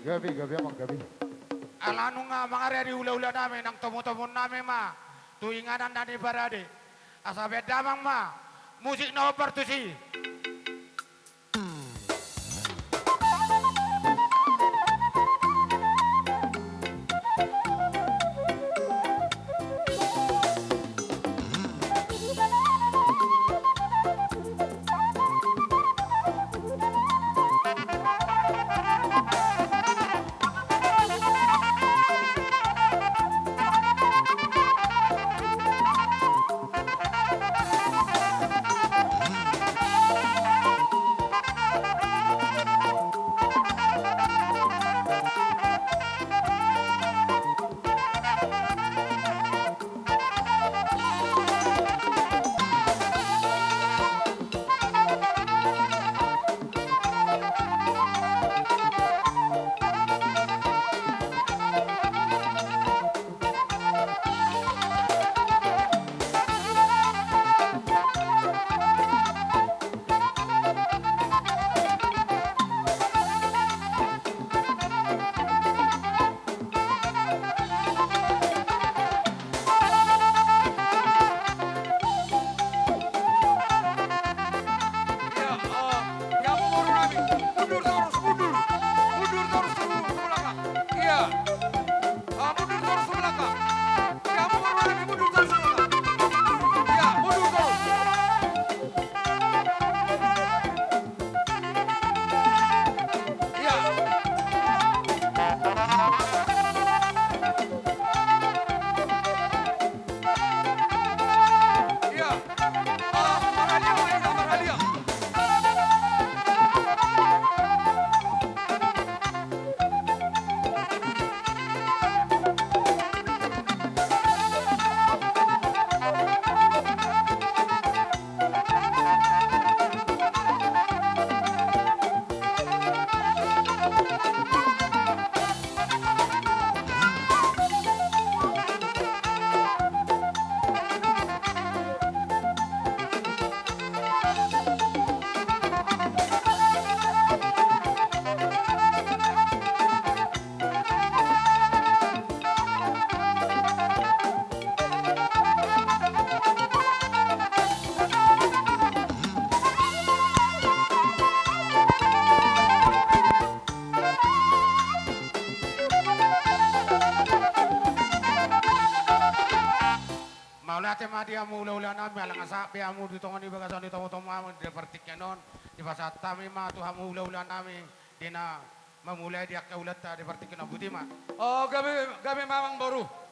Gabi amang gabi. Alano nga mga rin ula-ula namin ang tumutubon namin ma. Tuwinganan na ni Barade. Asabi damang ma. Musik na opertusi. Maulate ma dia mo ula-ula namin, alang asapi amo dito nga ni bagasan dito mo tumamon, di partik niya noon, di pasatami ma tuha mo ula-ula namin, di na mamulay di akaulat di partik na buti ma. Oh, gabi mamang baru.